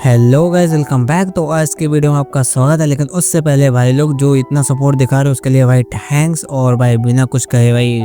Hello guys, welcome back. तो आज के वीडियो में आपका स्वागत है। लेकिन उससे पहले भाई लोग जो इतना सपोर्ट दिखा रहे हो उसके लिए भाई थैंक्स। और भाई बिना कुछ कहे भाई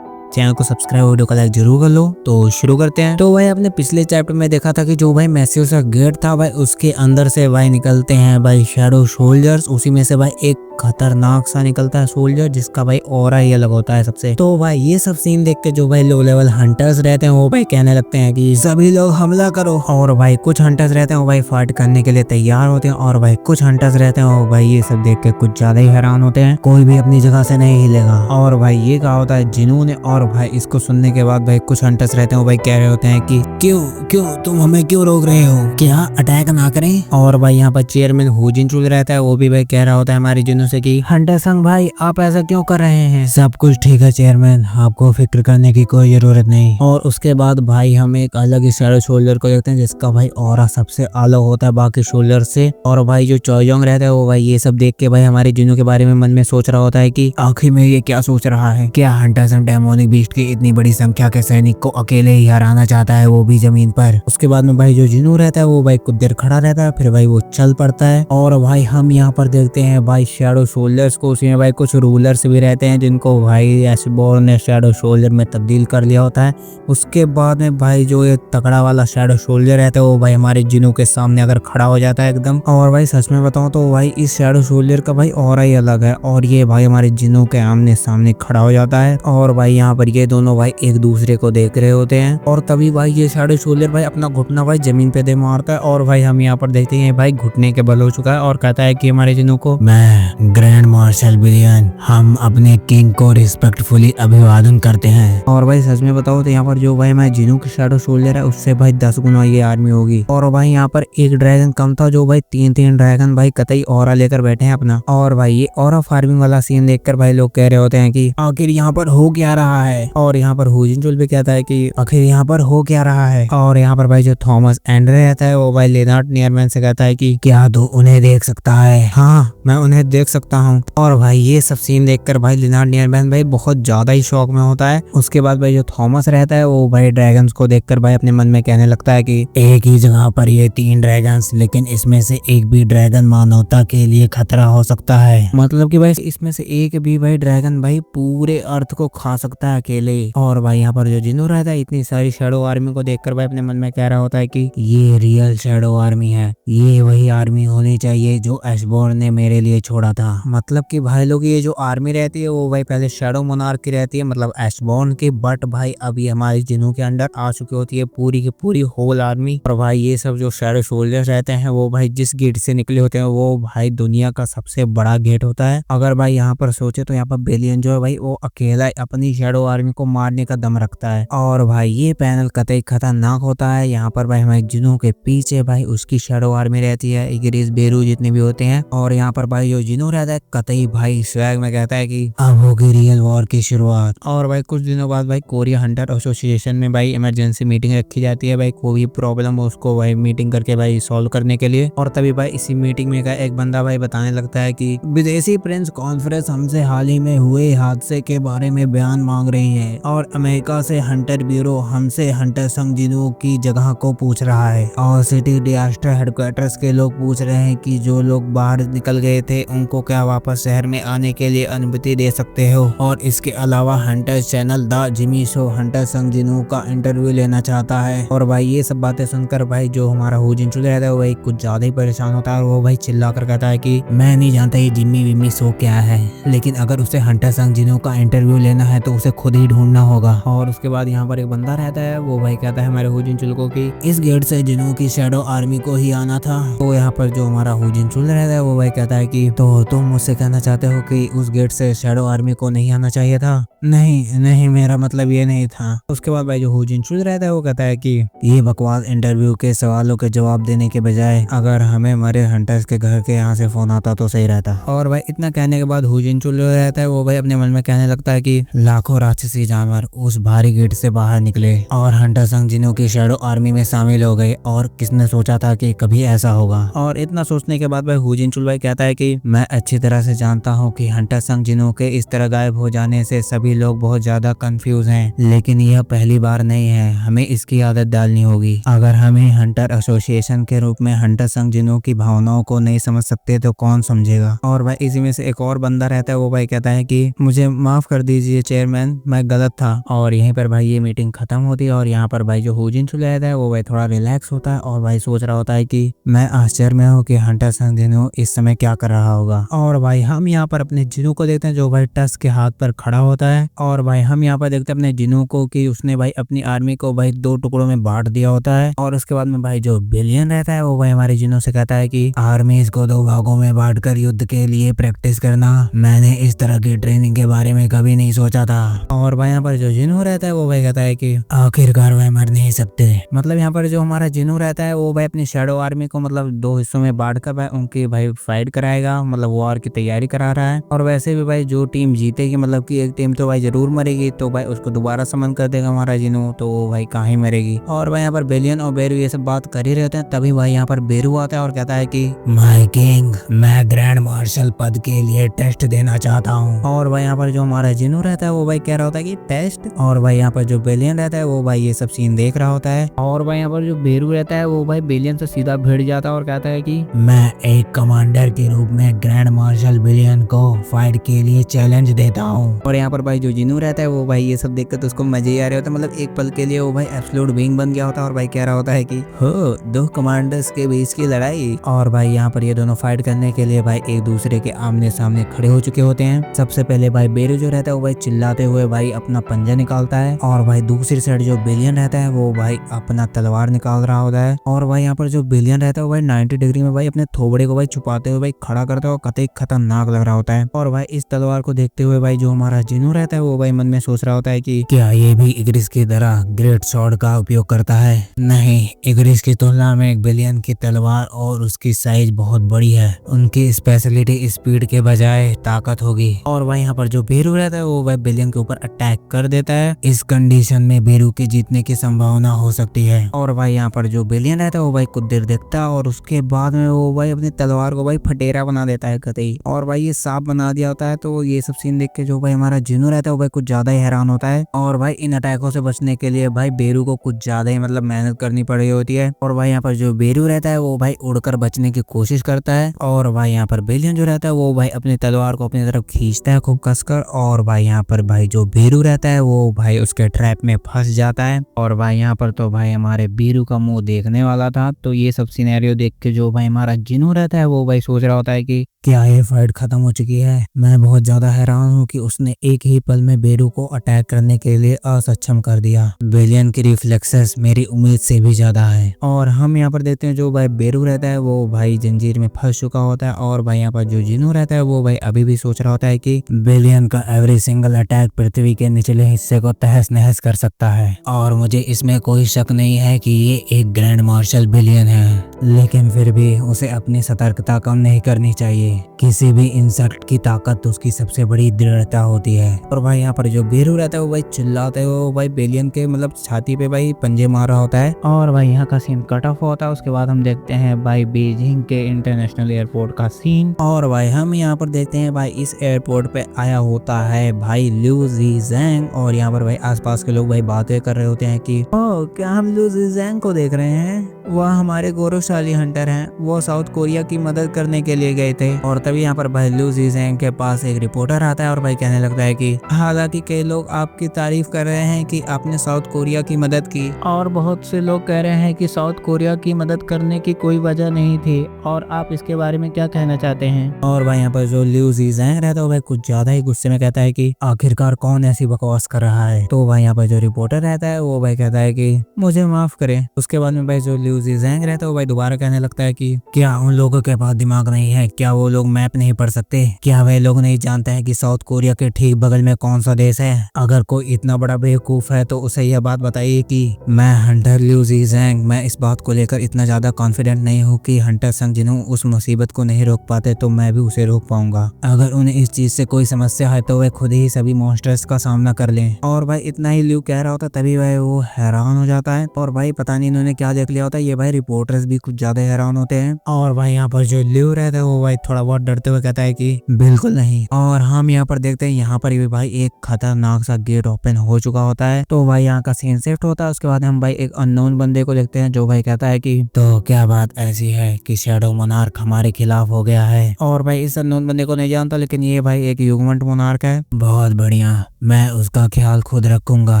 चैनल को सब्सक्राइब, वीडियो को लाइक जरूर कर लो। तो शुरू करते हैं। तो भाई आपने पिछले चैप्टर में देखा था कि जो भाई मैसिव सा गेट था भाई उसके अंदर से भाई निकलते हैं भाई शैडो सोल्जर्स। उसी में से भाई एक खतरनाक सा निकलता है सोल्जर जिसका भाई ऑरा ही अलग होता है सबसे। तो भाई ये सब सीन देख के जो भाई लो लेवल हंटर्स रहते हैं वो भाई कहने लगते हैं कि सभी लोग हमला करो। और भाई कुछ हंटर्स रहते हैं वो भाई फाइट करने के लिए तैयार होते हैं। और भाई कुछ हंटर्स रहते हैं वो भाई ये सब देख के कुछ ज्यादा ही हैरान होते हैं, कोई भी अपनी जगह से नहीं हिलेगा। और भाई ये कहा होता है जिन्होंने। और भाई इसको सुनने के बाद भाई कुछ हंटर्स रहते हैं वो भाई कह रहे होते हैं कि क्यों क्यों तुम हमें क्यों रोक रहे हो, क्या अटैक ना करें। और भाई यहाँ पर चेयरमैन हुजिनचुल रहता है, वो भी भाई कह रहा होता है हमारी जिनों से कि हंटर संग भाई आप ऐसा क्यों कर रहे हैं। सब कुछ ठीक है चेयरमैन, आपको फिक्र करने की कोई जरूरत नहीं। और उसके बाद भाई हम एक अलग ही शैडो सोल्जर को देखते हैं जिसका भाई ऑरा सबसे अलग होता है बाकी सोल्जर से। और भाई जो चोयोंग रहता है वो भाई ये सब देख के भाई हमारे जिनों के बारे में मन में सोच रहा होता है कि आखिर में ये क्या सोच रहा है, क्या हंटर संग डेमोनिक बीस्ट की इतनी बड़ी संख्या के सैनिक को अकेले ही हराना चाहता है, वो भी जमीन पर। उसके बाद में भाई जो जिनू रहता है वो भाई कुछ देर खड़ा रहता है, फिर भाई वो चल पड़ता है। और भाई हम यहाँ पर देखते हैं भाई शैडो सोल्जर्स को। उसमें भाई कुछ रूलर्स भी रहते हैं जिनको भाई एशबॉर्न ने शैडो सोल्जर में तब्दील कर लिया होता है। उसके बाद में भाई जो ये तगड़ा वाला शैडो सोल्जर रहता है वो भाई हमारे जिनू के सामने अगर खड़ा हो जाता है एकदम। और भाई सच में बताऊं तो भाई इस शैडो सोल्जर का भाई ऑरा ही अलग है। और ये भाई हमारे जिनू के आमने सामने खड़ा हो जाता है। और भाई यहाँ पर ये दोनों भाई एक दूसरे को देख रहे होते हैं। और तभी भाई ये शैडो सोल्जर भाई अपना घुटना भाई जमीन पे दे मारता है। और भाई हम यहाँ पर देखते हैं भाई घुटने के बल हो चुका है और कहता है कि हमारे जिनू को, मैं ग्रैंड मार्शल बिलियन, हम अपने किंग को रिस्पेक्टफुली अभिवादन करते हैं। और भाई सच में बताओ तो यहाँ पर जो भाई मैं जिनू की शैडो सोल्जर है उससे भाई 10 गुना ये आर्मी होगी। और भाई यहाँ पर एक ड्रैगन कम था, जो भाई तीन ड्रैगन भाई कतई ऑरा लेकर बैठे हैं अपना। और भाई ये ऑरा फार्मिंग वाला सीन देखकर भाई लोग कह रहे होते हैं कि आखिर यहाँ पर हो क्या रहा है। और यहाँ पर हुजिनचुल भी कहता है कि आखिर यहाँ पर हो क्या रहा है। और यहाँ पर भाई जो थॉमस एंड्रे रहता है वो भाई लेनार्ड नियरमैन से कहता है कि क्या तू उन्हें देख सकता है। हाँ मैं उन्हें देख सकता हूँ। और भाई ये सब सीन देखकर भाई लेनार्ड नियरमैन भाई बहुत ज्यादा ही शौक में होता है। उसके बाद भाई जो थॉमस रहता है वो भाई ड्रैगन्स को देखकर भाई अपने मन में कहने लगता है कि एक ही जगह पर ये 3 ड्रैगन्स, लेकिन इसमें से एक भी ड्रैगन मानवता के लिए खतरा हो सकता है। मतलब कि भाई इसमें से एक भी भाई ड्रैगन भाई पूरे अर्थ को खा सकता है अकेले। और भाई यहाँ पर जो जिनू रहता है इतनी सारी शैडो आर्मी को देखकर भाई अपने मन में कह रहा होता है कि ये रियल शैडो आर्मी है, ये वही आर्मी होनी चाहिए जो एशबॉर्न ने मेरे लिए छोड़ा था। मतलब कि भाई लोग ये जो आर्मी रहती है वो भाई पहले शैडो मोनार्क की रहती है, मतलब एशबॉर्न की, बट भाई अभी हमारी जिनू के अंडर आ चुकी होती है पूरी की पूरी होल आर्मी। और भाई ये सब जो शैडो सोल्जर्स रहते हैं वो भाई जिस गेट से निकले होते हैं वो भाई दुनिया का सबसे बड़ा गेट होता है। अगर भाई यहाँ पर सोचे तो यहाँ पर बेलियन जो है भाई वो अकेला अपनी शैडो आर्मी को मारने का दम रखता है। और भाई ये पैनल कतई खतरनाक होता है। यहाँ पर भाई हमारे जिनू के पीछे भाई उसकी शैडो आर्मी रहती है, इग्रिस बेरू जितने भी होते हैं। और यहाँ पर भाई जो जिनू रहता है कतई भाई स्वैग में कहता है कि अब होगी रियल वॉर की शुरुआत। और भाई कुछ दिनों बाद भाई कोरिया हंटर एसोसिएशन में भाई इमरजेंसी मीटिंग रखी जाती है, भाई कोई भी प्रॉब्लम हो उसको भाई मीटिंग करके भाई सॉल्व करने के लिए। और तभी भाई इसी मीटिंग में एक बंदा भाई बताने लगता है कि विदेशी प्रिंस कॉन्फ्रेंस हमसे हाल ही में हुए हादसे के बारे में बयान मांग रही है। और अमेरिका से हंटर ब्यूरो हमसे हंटर संग जिनू की जगह को पूछ रहा है। और सिटी डिजास्टर हेडक्वार्टर्स के लोग पूछ रहे हैं कि जो लोग बाहर निकल गए थे उनको क्या वापस शहर में आने के लिए अनुमति दे सकते हो। और इसके अलावा Hunter channel the Jimmy show Hunter संग जिनू का इंटरव्यू लेना चाहता है। और भाई ये सब बातें सुनकर भाई जो हमारा हुजिनचुल रहता है वो भाई कुछ ज्यादा ही परेशान होता है। और वो भाई चिल्ला कर कहता है कि मैं नहीं जानता ये जिम्मी विम्मी शो क्या है, लेकिन अगर उसे हंटर संग जिनू का इंटरव्यू लेना है तो उसे खुद ही ढूंढना होगा। और उसके बाद यहाँ पर एक बंदा रहता है वो भाई कहता है हमारे हुजिनचुल को कि इस गेट से जिनू की शैडो आर्मी को ही आना था। तो यहाँ पर जो हमारा हुजिनचुल रहता है वो भाई कहता है कि तो तुम मुझसे कहना चाहते हो कि उस गेट से शैडो आर्मी को नहीं आना चाहिए था। नहीं नहीं, मेरा मतलब ये नहीं था। उसके बाद भाई जो हुजिनचुल रहता है वो कहता है कि ये बकवास इंटरव्यू के सवालों के जवाब देने के बजाय अगर हमें मरे हंटर्स के घर के यहाँ से फोन आता तो सही रहता। और भाई इतना कहने के बाद हुजिनचुल जो रहता है वो भाई अपने मन में कहने लगता है कि लाखों राक्षसी जानवर उस भारी गेट से बाहर निकले और हंटर संग जिनू की शैडो आर्मी में शामिल हो गए, और किसने सोचा था कि कभी ऐसा होगा। और इतना सोचने के बाद भाई हुजिनचुल भाई कहता है कि मैं अच्छी तरह से जानता हूँ कि हंटर संग जिनों के इस तरह गायब हो जाने से सभी लोग बहुत ज्यादा कंफ्यूज हैं, लेकिन यह पहली बार नहीं है। हमें इसकी आदत डालनी होगी। अगर हमें हंटर एसोसिएशन के रूप में हंटर संग जिनों की भावनाओं को नहीं समझ सकते तो कौन समझेगा। और भाई इसी में से एक और बंदा रहता है, वो भाई कहता है कि मुझे माफ कर दीजिए चेयरमैन, मैं गलत था। और यहीं पर भाई ये मीटिंग खत्म होती है और यहाँ पर भाई जो हुजिन सुलैद है वो भाई थोड़ा रिलैक्स होता है और भाई सोच रहा होता है कि मैं आश्चर्य में हूँ कि हंटर संग जिनों इस समय क्या कर रहा होगा। और भाई हम यहाँ पर अपने जिनों को देखते हैं जो भाई टस के हाथ पर खड़ा होता है। और भाई हम यहाँ पर देखते हैं अपने जिनों को कि उसने भाई अपनी आर्मी को भाई 2 टुकड़ों में बांट दिया होता है। और उसके बाद में भाई जो बिलियन रहता है वो भाई हमारे जिनों से कहता है कि आर्मी को 2 भागों में बांटकर युद्ध के लिए प्रैक्टिस करना, मैंने इस तरह की ट्रेनिंग के बारे में कभी नहीं सोचा था। और भाई यहाँ पर जो जिनू रहता है वो भाई कहता है कि आखिरकार वह मर नहीं सकते। मतलब यहाँ पर जो हमारा जिनू रहता है वो भाई अपनी शैडो आर्मी को मतलब 2 हिस्सों में बांटकर भाई उनकी भाई फाइट कराएगा, मतलब वॉर की तैयारी करा रहा है। और वैसे भी भाई जो टीम जीतेगी, मतलब कि एक टीम तो भाई जरूर मरेगी, तो भाई उसको दोबारा समन कर देगा हमारा जिनू, तो वो भाई कहाँ ही मरेगी। और भाई यहाँ पर बेलियन और बेरू ये सब बात कर ही रहते हैं, तभी भाई यहाँ पर बेरू आता है और कहता है कि माय किंग, मैं ग्रैंड मार्शल पद के लिए टेस्ट देना चाहता हूँ। और भाई यहाँ पर जो हमारा जिनू रहता है वो भाई कह रहा होता है कि टेस्ट। और भाई यहाँ पर जो बेलियन रहता है वो भाई ये सब सीन देख रहा होता है। और भाई यहाँ पर जो बेरू रहता है वो भाई बेलियन से सीधा भिड़ जाता है और कहता है कि मैं एक कमांडर के रूप में ग्रैंड मार्शल बेलियन को फाइट के लिए चैलेंज देता हूँ। और यहाँ पर भाई जो जिनू रहता है वो भाई ये सब देखकर तो उसको मजे ही आ रहे होता है, मतलब एक पल के लिए वो भाई एब्सोल्यूट बीइंग बन गया होता है। और भाई कह रहा होता है कि हो 2 कमांडर्स के बीच की लड़ाई। और भाई यहाँ पर ये दोनों फाइट करने के लिए भाई एक दूसरे के आमने सामने खड़े हो चुके होते हैं। सबसे पहले भाई बेरू जो रहता है वो भाई चिल्लाते हुए भाई अपना पंजा निकालता है। और भाई दूसरी साइड जो बिलियन रहता है वो भाई अपना तलवार निकाल रहा होता है। और भाई यहाँ पर जो बिलियन रहता है वो भाई 90 डिग्री में भाई अपने थोबड़े को भाई छुपाते हुए भाई खड़ा करता है और कतई खतरनाक लग रहा होता है। और भाई इस तलवार को देखते हुए भाई जो हमारा जिनू रहता है वो भाई मन में सोच रहा होता है कि क्या ये भी इग्रिस की तरह ग्रेट स्वॉर्ड का उपयोग करता है। नहीं, इग्रिस की तुलना में एक बिलियन की तलवार और उसकी साइज बहुत बड़ी है, उनकी स्पेशलिटी स्पीड के बजाय ताकत होगी। और भाई यहाँ पर जो बेरू रहता है वो भाई बिलियन के ऊपर अटैक कर देता है। इस कंडीशन में बेरू के जीतने की संभावना हो सकती है। और भाई यहाँ पर जो बिलियन रहता है वो भाई कुछ देर देखता है और उसके बाद में वो भाई अपनी तलवार को भाई फटेरा बना देता है कतई, और भाई ये सांप बना दिया होता है। तो ये सब सीन देख के जो भाई हमारा जिनू रहता है वो भाई कुछ ज्यादा ही हैरान होता है। और भाई इन अटैकों से बचने के लिए भाई बेरू को कुछ ज्यादा ही मतलब मेहनत करनी पड़ रही होती है। और भाई यहाँ पर जो बेरू रहता है वो भाई उड़कर बचने की कोशिश करता है। और भाई यहाँ पर बिलियन जो रहता है वो भाई अपनी तलवार को अपनी तरफ खींचता है खूब कसकर। और भाई यहाँ पर भाई जो बेरू रहता है वो भाई उसके ट्रैप में फंस जाता है। और भाई यहाँ पर तो भाई हमारे बेरू का मुंह देखने वाला था। तो ये सब सिनेरियो देख के जो भाई हमारा जिनू रहता है वो भाई सोच रहा होता है कि क्या ये फाइट खत्म हो चुकी है। मैं बहुत ज्यादा हैरान हूँ कि उसने एक ही पल में बेरू को अटैक करने के लिए असक्षम कर दिया। बिलियन की रिफ्लेक्सेस मेरी उम्मीद से भी ज्यादा है। और हम यहाँ पर देखते हैं जो भाई बेरू रहता है वो भाई जंजीर में फंस चुका होता है। और भाई यहाँ पर जो जिनू रहता है वो भाई अभी भी सोच रहा होता है कि बिलियन का एवरी सिंगल अटैक पृथ्वी के निचले हिस्से को तहस नहस कर सकता है। और मुझे इसमें कोई शक नहीं है कि ये एक ग्रैंड मार्शल बिलियन है, लेकिन फिर भी उसे अपनी सतर्कता कम नहीं करनी चाहिए। किसी भी इंसेक्ट की ताकत उसकी सबसे बड़ी दृढ़ता होती है। और भाई यहाँ पर जो बेरू रहता है वो भाई चिल्लाते हुए वो भाई बेलियन के मतलब छाती पे भाई पंजे मार रहा होता है। और भाई यहाँ का सीन कट ऑफ होता है। उसके बाद हम देखते हैं भाई बीजिंग के इंटरनेशनल एयरपोर्ट का सीन। और भाई हम यहाँ पर देखते हैं भाई इस एयरपोर्ट पे आया होता है भाई लिu जीज़ैंग। और यहाँ पर भाई आसपास के लोग भाई बातें कर रहे होते हैं कि ओ क्या हम लिu जीज़ैंग को देख रहे हैं, वह हमारे गौरवशाली हंटर हैं, वो साउथ कोरिया की मदद करने के लिए गए थे। और तभी यहाँ पर भाई लिu जीज़ैंग के पास एक रिपोर्टर आता है और भाई कहने लगता है कि हालांकि कई लोग आपकी तारीफ कर रहे हैं कि आपने साउथ कोरिया की मदद की, और बहुत से लोग कह रहे हैं कि साउथ कोरिया की मदद करने की कोई वजह नहीं थी, और आप इसके बारे में क्या कहना चाहते हैं। और भाई यहाँ पर जो लिu जीज़ैंग रहता है भाई कुछ ज्यादा ही गुस्से में कहता है कि आखिरकार कौन ऐसी बकवास कर रहा है। तो भाई यहाँ पर जो रिपोर्टर रहता है वो भाई कहता है कि मुझे माफ करें। उसके बाद में भाई जो लिu जीज़ैंग रहता है वो भाई दोबारा कहने लगता है कि क्या उन लोगों के पास दिमाग नहीं है, क्या वो लोग मैप नहीं पढ़ सकते, क्या वे लोग नहीं जानते हैं कि साउथ कोरिया के ठीक बगल में कौन सा देश है। अगर कोई इतना बड़ा बेवकूफ है तो उसे यह बात बताइए कि मैं हंटर लिu जीज़ैंग, मैं इस बात को लेकर इतना ज्यादा कॉन्फिडेंट नहीं हूँ कि हंटर संग जिन्हों उस मुसीबत को नहीं रोक पाते तो मैं भी उसे रोक पाऊंगा। अगर उन्हें इस चीज से कोई समस्या है तो वे खुद ही सभी मॉन्स्टर्स का सामना कर लें। और भाई इतना ही लिu कह रहा होता तभी भाई वो हैरान हो जाता है। और भाई पता नहीं इन्होंने क्या देख लिया होता होता है ये भाई रिपोर्टर्स भी कुछ ज्यादा हैरान होते हैं। और भाई यहाँ पर जो लियो रहता है वो भाई थोड़ा बहुत डरते हुए कहता है कि बिल्कुल नहीं। और हम यहाँ पर देखते हैं यहाँ पर भी भाई एक खतरनाक सा गेट ओपन हो चुका होता है। तो भाई यहाँ का सीन शिफ्ट होता है। उसके बाद हम भाई एक अननोन बंदे को देखते हैं जो भाई कहता है कि तो क्या बात ऐसी है कि शैडो मोनार्क हमारे खिलाफ हो गया है। और भाई इस अननोन बंदे को नहीं जानता, लेकिन ये भाई एक युगमंट मोनार्क है। बहुत बढ़िया, मैं उसका ख्याल खुद रखूंगा,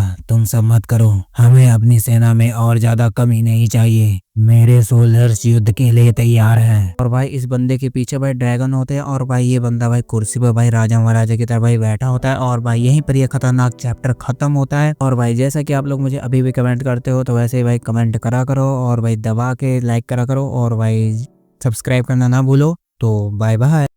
तुम सब मत करो। हमें अपनी सेना में और ज्यादा कमी नहीं चाहिए। मेरे सोल्जर्स युद्ध के लिए तैयार हैं। और भाई इस बंदे के पीछे भाई ड्रैगन होते हैं और भाई ये बंदा भाई कुर्सी पर भाई राजा महाराजा की तरह भाई बैठा होता है। और भाई यहीं पर ये खतरनाक चैप्टर खत्म होता है। और भाई जैसा कि आप लोग मुझे अभी भी कमेंट करते हो तो वैसे ही भाई कमेंट करा करो और भाई दबा के लाइक करा करो और भाई सब्सक्राइब करना ना भूलो। तो बाय बाय।